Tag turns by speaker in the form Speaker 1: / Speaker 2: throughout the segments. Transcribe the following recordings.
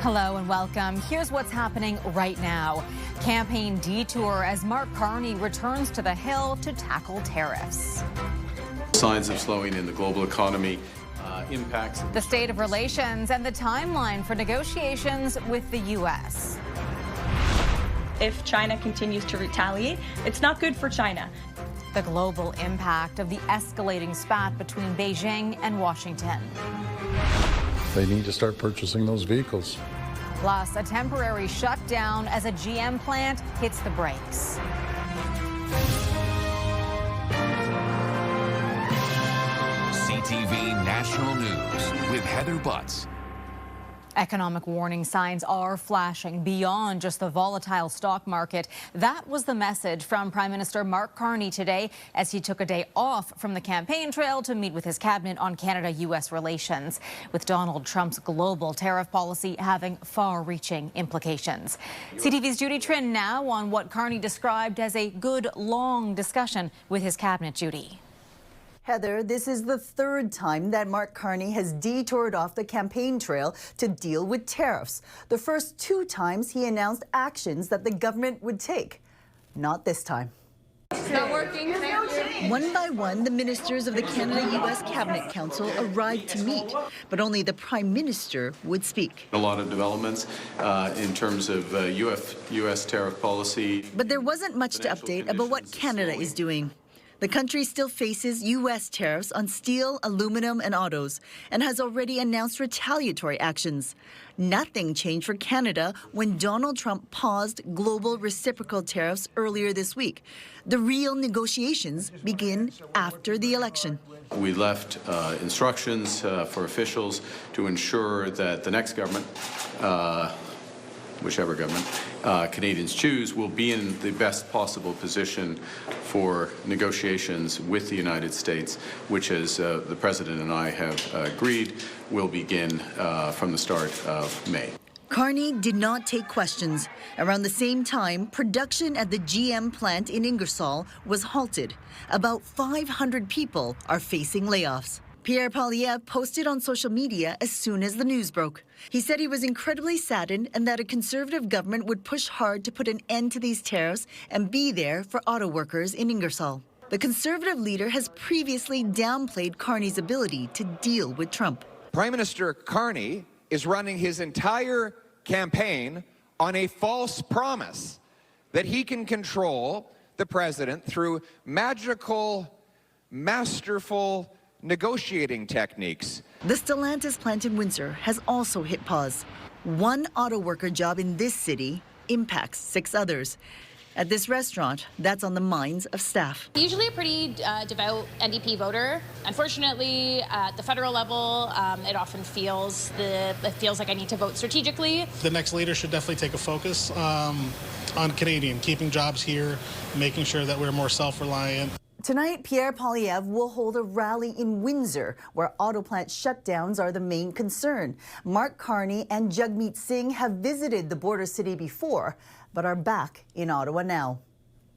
Speaker 1: Hello and welcome. Here's what's happening right now. Campaign detour as Mark Carney returns to the Hill to tackle tariffs.
Speaker 2: Signs of slowing in the global economy, impacts.
Speaker 1: The state of relations and the timeline for negotiations with the U.S.
Speaker 3: If China continues to retaliate, it's not good for China.
Speaker 1: The global impact of the escalating spat between Beijing and Washington.
Speaker 4: They need to start purchasing those vehicles.
Speaker 1: Plus, a temporary shutdown as a GM plant hits the brakes.
Speaker 5: CTV National News with Heather Butts.
Speaker 1: Economic warning signs are flashing beyond just the volatile stock market. That was the message from Prime Minister Mark Carney today as he took a day off from the campaign trail to meet with his cabinet on Canada-U.S. relations, with Donald Trump's global tariff policy having far-reaching implications. CTV's Judy Trin now on what Carney described as a good, long discussion with his cabinet. Judy.
Speaker 6: Heather, this is the third time that Mark Carney has detoured off the campaign trail to deal with tariffs. The first two times he announced actions that the government would take. Not this time.
Speaker 7: It's not working.
Speaker 6: One by one, the ministers of the Canada-U.S. Cabinet Council arrived to meet, but only the Prime Minister would speak.
Speaker 2: A lot of developments in terms of U.S. tariff policy.
Speaker 6: But there wasn't much to update about what Canada is doing. The country still faces U.S. tariffs on steel, aluminum, and autos, and has already announced retaliatory actions. Nothing changed for Canada when Donald Trump paused global reciprocal tariffs earlier this week. The real negotiations begin after the election.
Speaker 2: We left instructions for officials to ensure that the next government, whichever government Canadians choose, will be in the best possible position for negotiations with the United States, which, as the President and I have agreed, will begin from the start of May.
Speaker 6: Carney did not take questions. Around the same time, production at the GM plant in Ingersoll was halted. About 500 people are facing layoffs. Pierre Poilievre posted on social media as soon as the news broke. He said he was incredibly saddened and that a Conservative government would push hard to put an end to these tariffs and be there for auto workers in Ingersoll. The Conservative leader has previously downplayed Carney's ability to deal with Trump.
Speaker 8: Prime Minister Carney is running his entire campaign on a false promise that he can control the president through magical, masterful negotiating techniques.
Speaker 6: The Stellantis plant in Windsor has also hit pause. One auto worker job in this city impacts 6 others. At this restaurant, that's on the minds of staff.
Speaker 7: Usually a pretty devout NDP voter. Unfortunately, at the federal level, it often feels like I need to vote strategically.
Speaker 9: The next leader should definitely take a focus on Canadian, keeping jobs here, making sure that we're more self-reliant.
Speaker 6: Tonight, Pierre Poilievre will hold a rally in Windsor, where auto plant shutdowns are the main concern. Mark Carney and Jagmeet Singh have visited the border city before, but are back in Ottawa now.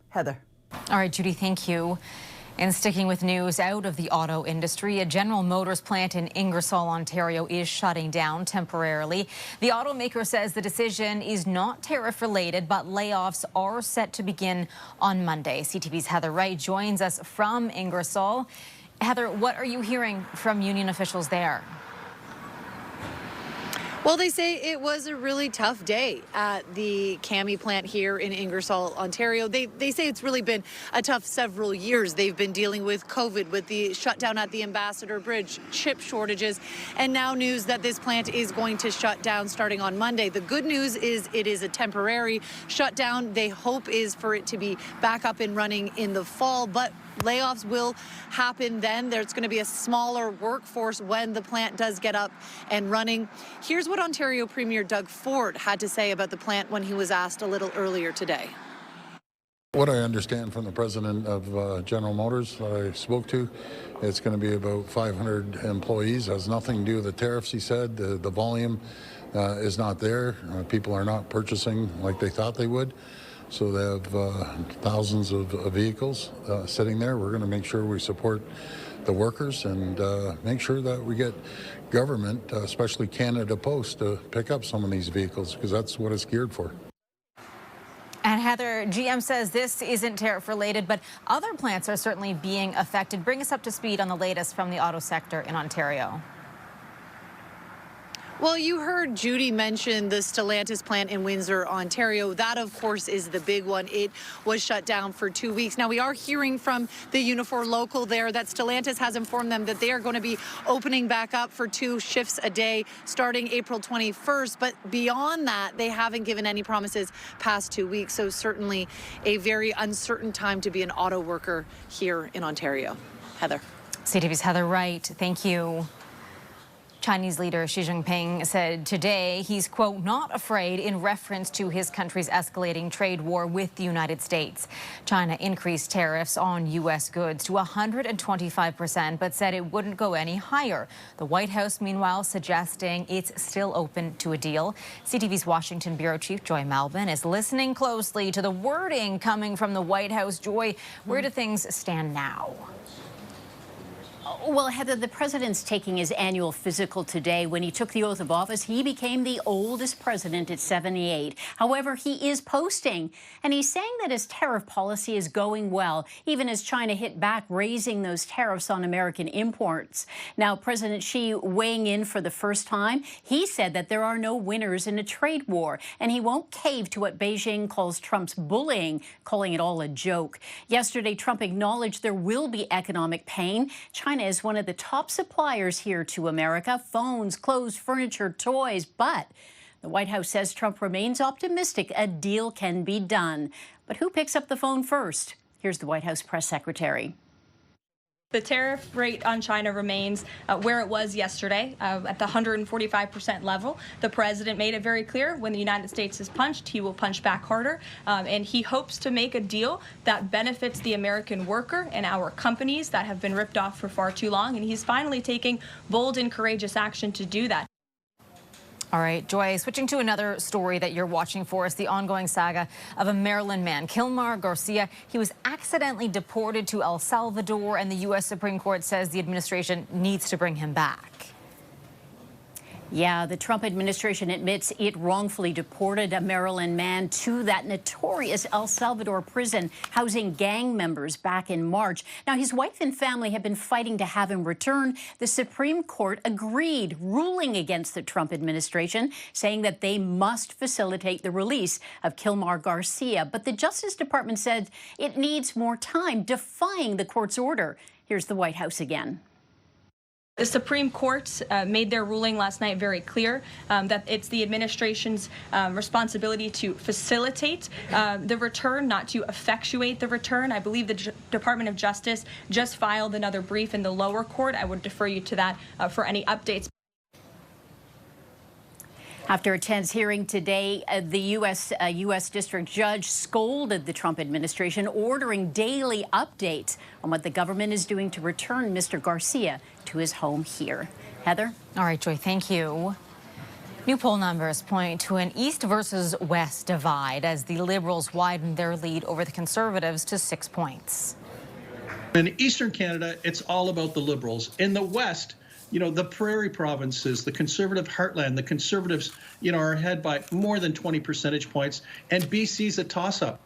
Speaker 6: Heather.
Speaker 1: All right, Judy, thank you. And sticking with news out of the auto industry, a General Motors plant in Ingersoll, Ontario is shutting down temporarily. The automaker says the decision is not tariff related, but layoffs are set to begin on Monday. CTV's Heather Wright joins us from Ingersoll. Heather, what are you hearing from union officials there?
Speaker 10: Well, they say it was a really tough day at the CAMI plant here in Ingersoll, Ontario. They say it's really been a tough several years. They've been dealing with COVID, with the shutdown at the Ambassador Bridge, chip shortages, and now news that this plant is going to shut down starting on Monday. The good news is it is a temporary shutdown. They hope is for it to be back up and running in the fall, but layoffs will happen then. There's going to be a smaller workforce when the plant does get up and running. Here's what Ontario Premier Doug Ford had to say about the plant when he was asked a little earlier today.
Speaker 4: What I understand from the president of General Motors that I spoke to, it's going to be about 500 employees. It has nothing to do with the tariffs, he said. The volume is not there. People are not purchasing like they thought they would. So they have thousands of vehicles sitting there. We're going to make sure we support the workers and make sure that we get government, especially Canada Post, to pick up some of these vehicles because that's what it's geared for.
Speaker 1: And Heather, GM says this isn't tariff related, but other plants are certainly being affected. Bring us up to speed on the latest from the auto sector in Ontario.
Speaker 10: Well, you heard Judy mention the Stellantis plant in Windsor, Ontario. That, of course, is the big one. It was shut down for 2 weeks. Now, we are hearing from the Unifor local there that Stellantis has informed them that they are going to be opening back up for 2 shifts a day starting April 21st. But beyond that, they haven't given any promises past 2 weeks. So certainly a very uncertain time to be an auto worker here in Ontario. Heather.
Speaker 1: CTV's Heather Wright. Thank you. Chinese leader Xi Jinping said today he's, quote, not afraid in reference to his country's escalating trade war with the United States. China increased tariffs on U.S. goods to 125%, but said it wouldn't go any higher. The White House, meanwhile, suggesting it's still open to a deal. CTV's Washington Bureau Chief Joy Malbon is listening closely to the wording coming from the White House. Joy, where do things stand now?
Speaker 11: Well, Heather, the president's taking his annual physical today. When he took the oath of office, he became the oldest president at 78. However, he is posting, and he's saying that his tariff policy is going well, even as China hit back, raising those tariffs on American imports. Now, President Xi weighing in for the first time, he said that there are no winners in a trade war, and he won't cave to what Beijing calls Trump's bullying, calling it all a joke. Yesterday, Trump acknowledged there will be economic pain. China is one of the top suppliers here to America, phones, clothes, furniture, toys. But the White House says Trump remains optimistic a deal can be done. But who picks up the phone first? Here's the White House press secretary.
Speaker 3: The tariff rate on China remains where it was yesterday, at the 145% level. The president made it very clear when the United States is punched, he will punch back harder. And he hopes to make a deal that benefits the American worker and our companies that have been ripped off for far too long. And he's finally taking bold and courageous action to do that.
Speaker 1: All right, Joy, switching to another story that you're watching for us, the ongoing saga of a Maryland man, Kilmar Garcia. He was accidentally deported to El Salvador, and the U.S. Supreme Court says the administration needs to bring him back.
Speaker 11: Yeah, the Trump administration admits it wrongfully deported a Maryland man to that notorious El Salvador prison housing gang members back in March. Now, his wife and family have been fighting to have him return. The Supreme Court agreed, ruling against the Trump administration, saying that they must facilitate the release of Kilmar Garcia. But the Justice Department said it needs more time, defying the court's order. Here's the White House again.
Speaker 3: The Supreme Court made their ruling last night very clear that it's the administration's responsibility to facilitate the return, not to effectuate the return. I believe the Department of Justice just filed another brief in the lower court. I would defer you to that for any updates.
Speaker 11: After a tense hearing today, the U.S. District Judge scolded the Trump administration, ordering daily updates on what the government is doing to return Mr. Garcia to his home here. Heather?
Speaker 1: All right, Joy, thank you. New poll numbers point to an East versus West divide as the Liberals widen their lead over the Conservatives to 6 points.
Speaker 12: In Eastern Canada, it's all about the Liberals. In the West, you know, the prairie provinces, the Conservative heartland, the Conservatives, you know, are ahead by more than 20 percentage points, and BC's a toss-up.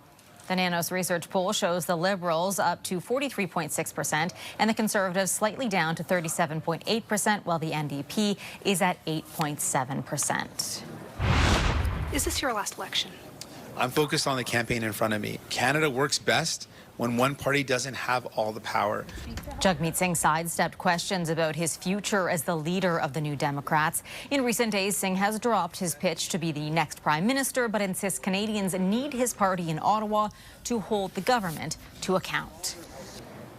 Speaker 1: The Nanos research poll shows the Liberals up to 43.6% and the Conservatives slightly down to 37.8%, while the NDP is at 8.7%.
Speaker 13: Is this your last election?
Speaker 14: I'm focused on the campaign in front of me. Canada works best when one party doesn't have all the power.
Speaker 1: Jagmeet Singh sidestepped questions about his future as the leader of the New Democrats. In recent days, Singh has dropped his pitch to be the next prime minister, but insists Canadians need his party in Ottawa to hold the government to account.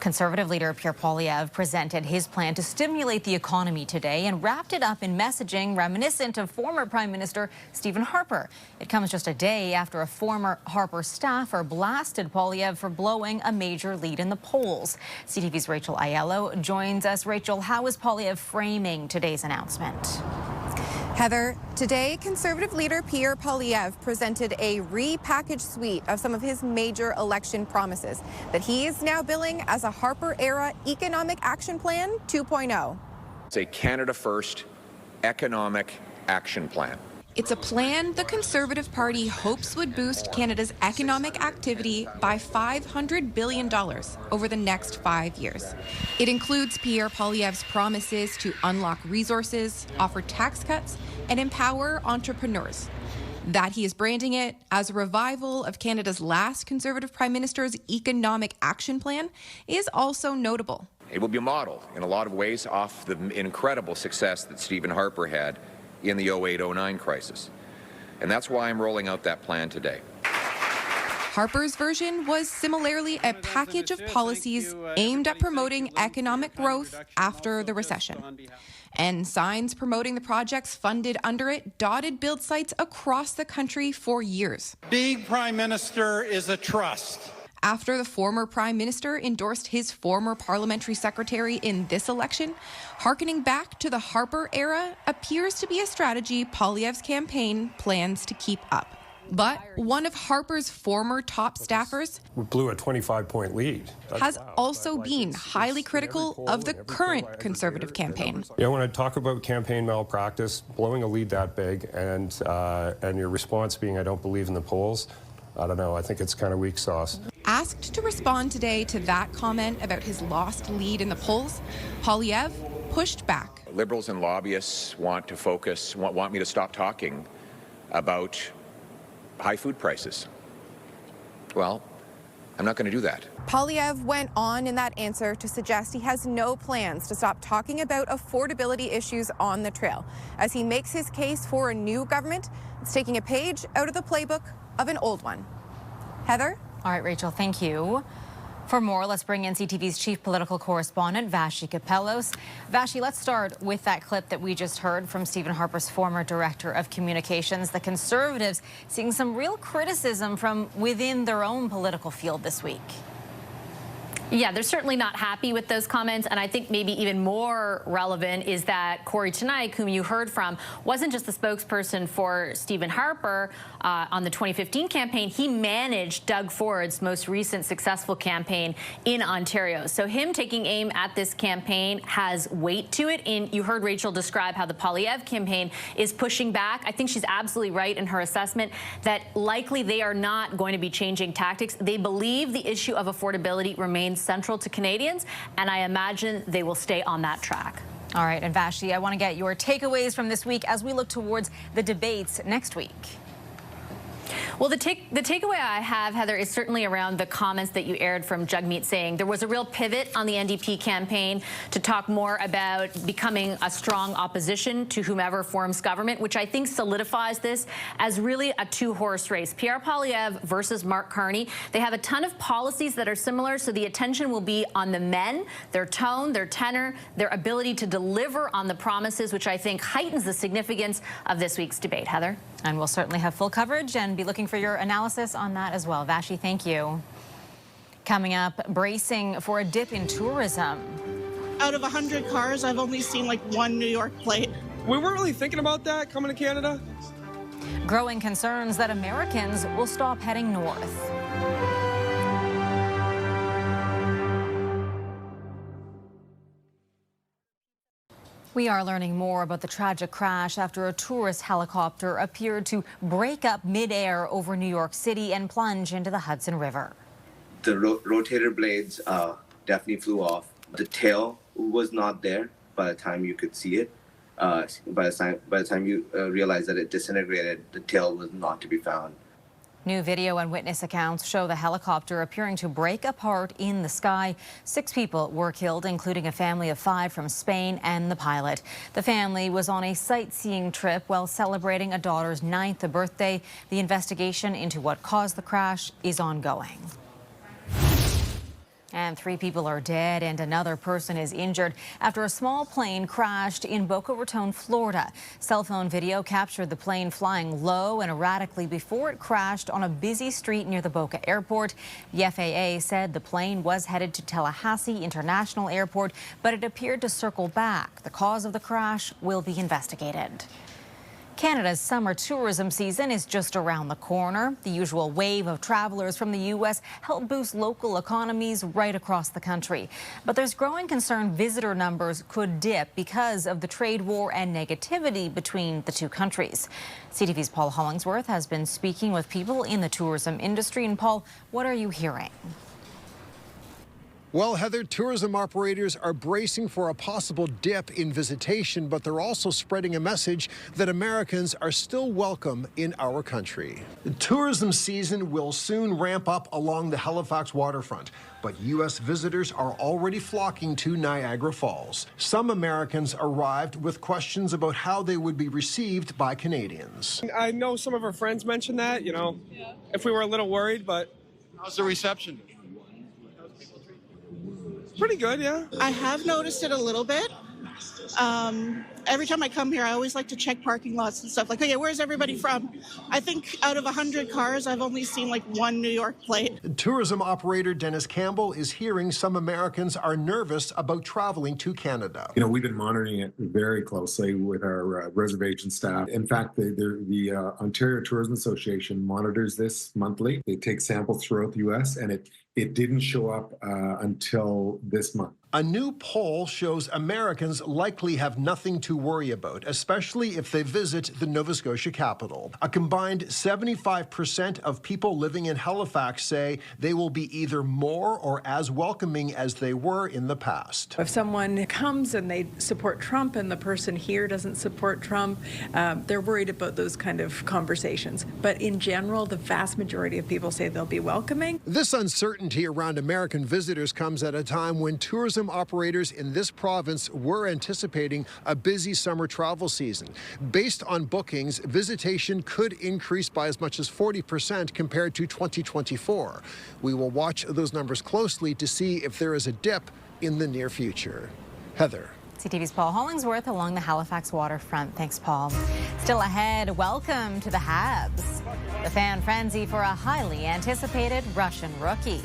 Speaker 1: Conservative leader Pierre Poilievre presented his plan to stimulate the economy today and wrapped it up in messaging reminiscent of former Prime Minister Stephen Harper. It comes just a day after a former Harper staffer blasted Poilievre for blowing a major lead in the polls. CTV's Rachel Aiello joins us. Rachel, how is Poilievre framing today's announcement?
Speaker 15: Heather, today Conservative leader Pierre Poilievre presented a repackaged suite of some of his major election promises that he is now billing as a Harper-era Economic Action Plan 2.0.
Speaker 8: It's a Canada First economic action plan.
Speaker 15: It's a plan the Conservative Party hopes would boost Canada's economic activity by $500 billion over the next 5 years. It includes Pierre Poilievre's promises to unlock resources, offer tax cuts, and empower entrepreneurs. That he is branding it as a revival of Canada's last Conservative Prime Minister's Economic Action Plan is also notable.
Speaker 8: It will be modeled in a lot of ways off the incredible success that Stephen Harper had in the 08-09 crisis. And that's why I'm rolling out that plan today.
Speaker 15: Harper's version was similarly a package of policies aimed at promoting economic growth after the recession. And signs promoting the projects funded under it dotted build sites across the country for years.
Speaker 16: Being Prime Minister is a trust.
Speaker 15: After the former Prime Minister endorsed his former parliamentary secretary in this election, harkening back to the Harper era appears to be a strategy Poilievre's campaign plans to keep up. But one of Harper's former top staffers
Speaker 17: blew a 25-point lead.
Speaker 15: Has also been highly critical of the current Conservative campaign.
Speaker 17: Yeah, when I talk about campaign malpractice, blowing a lead that big and your response being, I don't believe in the polls, I don't know, I think it's kind of weak sauce.
Speaker 15: Asked to respond today to that comment about his lost lead in the polls, Poilievre pushed back.
Speaker 8: Liberals and lobbyists want to focus, want me to stop talking about high food prices. Well, I'm not going to do that.
Speaker 15: Poilievre went on in that answer to suggest he has no plans to stop talking about affordability issues on the trail as he makes his case for a new government that's taking a page out of the playbook of an old one. Heather?
Speaker 1: All right, Rachel, thank you. For more, let's bring in CTV's chief political correspondent, Vassy Kapelos. Vassy, let's start with that clip that we just heard from Stephen Harper's former director of communications. The Conservatives seeing some real criticism from within their own political field this week.
Speaker 18: Yeah, they're certainly not happy with those comments, and I think maybe even more relevant is that Corey Tenayk, whom you heard from, wasn't just the spokesperson for Stephen Harper on the 2015 campaign. He managed Doug Ford's most recent successful campaign in Ontario. So him taking aim at this campaign has weight to it. And you heard Rachel describe how the Poilievre campaign is pushing back. I think she's absolutely right in her assessment that likely they are not going to be changing tactics. They believe the issue of affordability remains central to Canadians, and I imagine they will stay on that track.
Speaker 1: All right, and Vassy, I want to get your takeaways from this week as we look towards the debates next week.
Speaker 18: Well, the takeaway I have, Heather, is certainly around the comments that you aired from Jagmeet Singh. There was a real pivot on the NDP campaign to talk more about becoming a strong opposition to whomever forms government, which I think solidifies this as really a two-horse race. Pierre Poilievre versus Mark Carney. They have a ton of policies that are similar, so the attention will be on the men, their tone, their tenor, their ability to deliver on the promises, which I think heightens the significance of this week's debate. Heather?
Speaker 1: And we'll certainly have full coverage and be looking for your analysis on that as well. Vassy, thank you. Coming up, bracing for a dip in tourism.
Speaker 19: Out of 100 cars, I've only seen like one New York plate.
Speaker 20: We weren't really thinking about that coming to Canada.
Speaker 1: Growing concerns that Americans will stop heading north. We are learning more about the tragic crash after a tourist helicopter appeared to break up midair over New York City and plunge into the Hudson River.
Speaker 21: The rotator blades definitely flew off. The tail was not there by the time you could see it. By the time you realized that it disintegrated, the tail was not to be found.
Speaker 1: New video and witness accounts show the helicopter appearing to break apart in the sky. 6 people were killed, including a family of 5 from Spain and the pilot. The family was on a sightseeing trip while celebrating a daughter's 9th birthday. The investigation into what caused the crash is ongoing. And 3 people are dead and another person is injured after a small plane crashed in Boca Raton, Florida. Cell phone video captured the plane flying low and erratically before it crashed on a busy street near the Boca Airport. The FAA said the plane was headed to Tallahassee International Airport, but it appeared to circle back. The cause of the crash will be investigated. Canada's summer tourism season is just around the corner. The usual wave of travelers from the U.S. help boost local economies right across the country. But there's growing concern visitor numbers could dip because of the trade war and negativity between the two countries. CTV's Paul Hollingsworth has been speaking with people in the tourism industry. And Paul, what are you hearing?
Speaker 5: Well, Heather, tourism operators are bracing for a possible dip in visitation, but they're also spreading a message that Americans are still welcome in our country. The tourism season will soon ramp up along the Halifax waterfront, but U.S. visitors are already flocking to Niagara Falls. Some Americans arrived with questions about how they would be received by Canadians.
Speaker 20: I know some of our friends mentioned that, if we were a little worried, but...
Speaker 22: How's the reception?
Speaker 20: Pretty good, yeah.
Speaker 19: I have noticed it a little bit. Every time I come here, I always like to check parking lots and stuff. Like, okay, where's everybody from? I think out of 100 cars, I've only seen like one New York plate.
Speaker 5: Tourism operator Dennis Campbell is hearing some Americans are nervous about traveling to Canada.
Speaker 23: We've been monitoring it very closely with our reservation staff. In fact, the Ontario Tourism Association monitors this monthly. They take samples throughout the U.S., and it didn't show up until this month.
Speaker 5: A new poll shows Americans likely have nothing to worry about, especially if they visit the Nova Scotia capital. A combined 75% of people living in Halifax say they will be either more or as welcoming as they were in the past.
Speaker 24: If someone comes and they support Trump and the person here doesn't support Trump, they're worried about those kind of conversations. But in general, the vast majority of people say they'll be welcoming.
Speaker 5: This uncertainty around American visitors comes at a time when tourism operators in this province were anticipating a busy summer travel season. Based on bookings, visitation could increase by as much as 40% compared to 2024. We will watch those numbers closely to see if there is a dip in the near future. Heather.
Speaker 1: CTV's Paul Hollingsworth along the Halifax waterfront. Thanks, Paul. Still ahead, welcome to the Habs. The fan frenzy for a highly anticipated Russian rookie.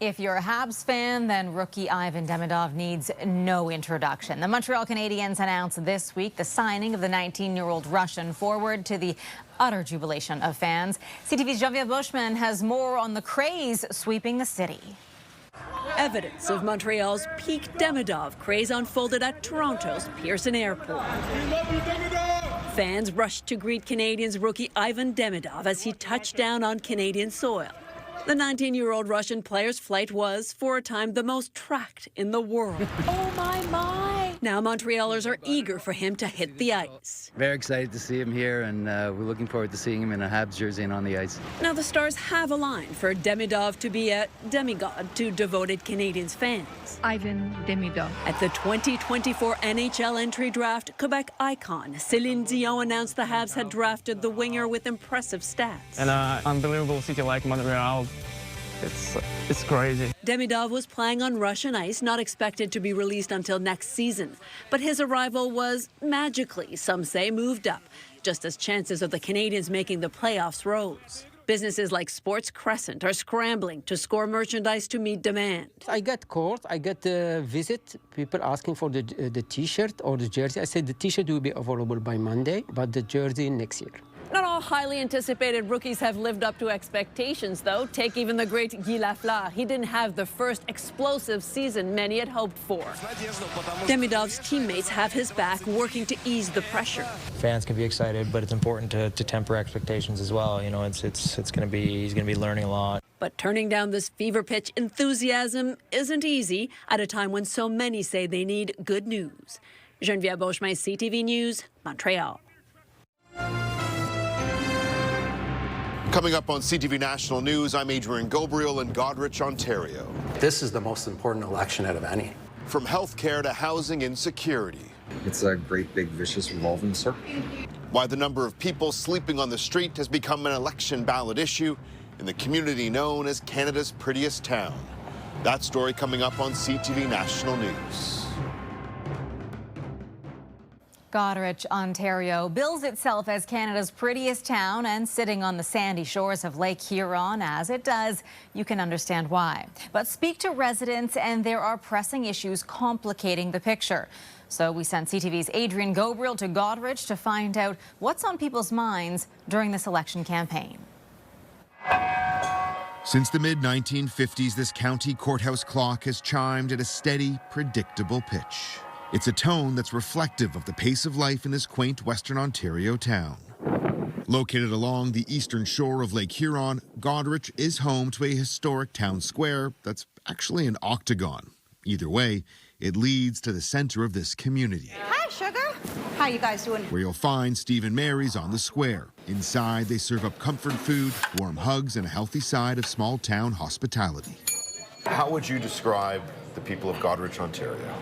Speaker 1: If you're a Habs fan, then rookie Ivan Demidov needs no introduction. The Montreal Canadiens announced this week the signing of the 19-year-old Russian forward, to the utter jubilation of fans. CTV's Genevieve Bushman has more on the craze sweeping the city.
Speaker 25: Evidence of Montreal's peak Demidov craze unfolded at Toronto's Pearson Airport. Fans rushed to greet Canadiens rookie Ivan Demidov as he touched down on Canadian soil. The 19-year-old Russian player's flight was, for a time, the most tracked in the world. Oh, my. Now Montrealers are eager for him to hit the ice.
Speaker 26: Very excited to see him here, and we're looking forward to seeing him in a Habs jersey and on the ice.
Speaker 25: Now the Stars have aligned for Demidov to be a demigod to devoted Canadiens fans.
Speaker 27: Ivan Demidov.
Speaker 25: At the 2024 NHL entry draft, Quebec icon Céline Dion announced the Habs had drafted the winger with impressive stats.
Speaker 28: And an unbelievable city like Montreal. It's crazy.
Speaker 25: Demidov was playing on Russian ice, not expected to be released until next season. But his arrival was magically, some say, moved up, just as chances of the Canadiens making the playoffs rose. Businesses like Sports Crescent are scrambling to score merchandise to meet demand.
Speaker 29: I got calls, I got visit, people asking for the T-shirt or the jersey. I said the T-shirt will be available by Monday, but the jersey next year.
Speaker 25: Not all highly anticipated rookies have lived up to expectations, though. Take even the great Guy Lafleur. He didn't have the first explosive season many had hoped for. Demidov's teammates have his back, working to ease the pressure.
Speaker 30: Fans can be excited, but it's important to temper expectations as well. He's going to be learning a lot.
Speaker 25: But turning down this fever pitch enthusiasm isn't easy at a time when so many say they need good news. Genevieve Beauchemin, CTV News, Montreal.
Speaker 31: Coming up on CTV National News, I'm Adrian Gobriel in Goderich, Ontario.
Speaker 32: This is the most important election out of any.
Speaker 31: From healthcare to housing and security.
Speaker 33: It's a great, big, vicious revolving circle.
Speaker 31: Why the number of people sleeping on the street has become an election ballot issue in the community known as Canada's prettiest town. That story coming up on CTV National News.
Speaker 1: Goderich, Ontario, bills itself as Canada's prettiest town and sitting on the sandy shores of Lake Huron. As it does, you can understand why. But speak to residents and there are pressing issues complicating the picture. So we sent CTV's Adrian Gobriel to Goderich to find out what's on people's minds during this election campaign.
Speaker 2: Since the mid-1950s, this county courthouse clock has chimed at a steady, predictable pitch. It's a tone that's reflective of the pace of life in this quaint Western Ontario town. Located along the eastern shore of Lake Huron, Goderich is home to a historic town square that's actually an octagon. Either way, it leads to the center of this community.
Speaker 3: Hi, sugar. How you guys doing?
Speaker 2: Where you'll find Steve and Mary's on the square. Inside, they serve up comfort food, warm hugs, and a healthy side of small-town hospitality.
Speaker 31: How would you describe the people of Goderich, Ontario?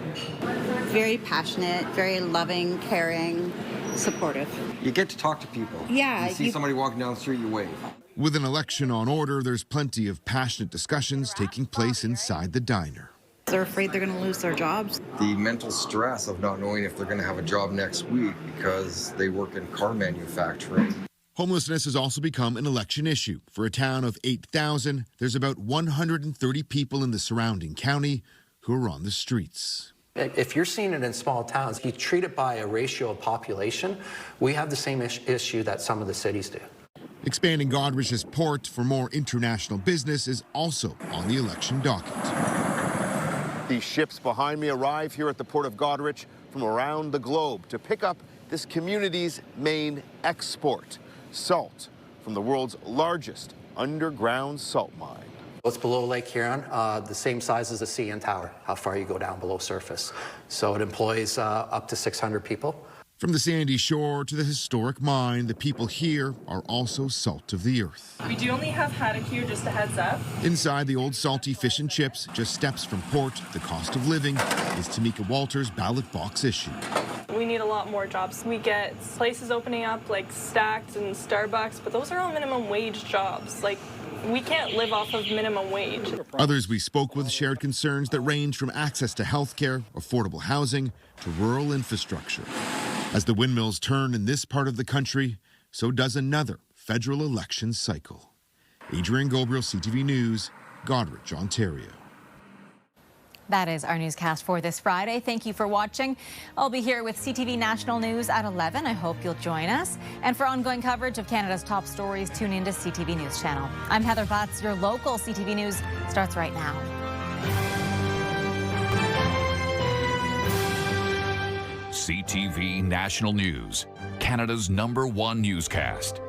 Speaker 3: Very passionate, very loving, caring, supportive.
Speaker 33: You get to talk to people.
Speaker 3: Yeah.
Speaker 33: You see somebody walking down the street, you wave.
Speaker 2: With an election on order, there's plenty of passionate discussions taking place inside the diner.
Speaker 3: They're afraid they're going to lose their jobs.
Speaker 33: The mental stress of not knowing if they're going to have a job next week because they work in car manufacturing.
Speaker 2: Homelessness has also become an election issue. For a town of 8,000, there's about 130 people in the surrounding county who are on the streets.
Speaker 32: If you're seeing it in small towns, you treat it by a ratio of population. We have the same issue that some of the cities do.
Speaker 2: Expanding Goderich's port for more international business is also on the election docket.
Speaker 31: These ships behind me arrive here at the port of Goderich from around the globe to pick up this community's main export, salt, from the world's largest underground salt mine.
Speaker 32: What's below Lake Huron? The same size as the CN Tower, how far you go down below surface. So it employs up to 600 people.
Speaker 2: From the sandy shore to the historic mine, the people here are also salt of the earth.
Speaker 4: We do only have haddock here, just a heads up.
Speaker 2: Inside the old salty fish and chips, just steps from port, the cost of living is Tamika Walters' ballot box issue.
Speaker 4: We need a lot more jobs. We get places opening up like Stacked and Starbucks, but those are all minimum wage jobs. Like, we can't live off of minimum wage.
Speaker 2: Others we spoke with shared concerns that range from access to health care, affordable housing, to rural infrastructure. As the windmills turn in this part of the country, so does another federal election cycle. Adrian Gobriel, CTV News, Goderich, Ontario.
Speaker 1: That is our newscast for this Friday. Thank you for watching. I'll be here with CTV National News at 11. I hope you'll join us. And for ongoing coverage of Canada's top stories, tune into CTV News Channel. I'm Heather Butts. Your local CTV News starts right now.
Speaker 6: CTV National News, Canada's #1 newscast.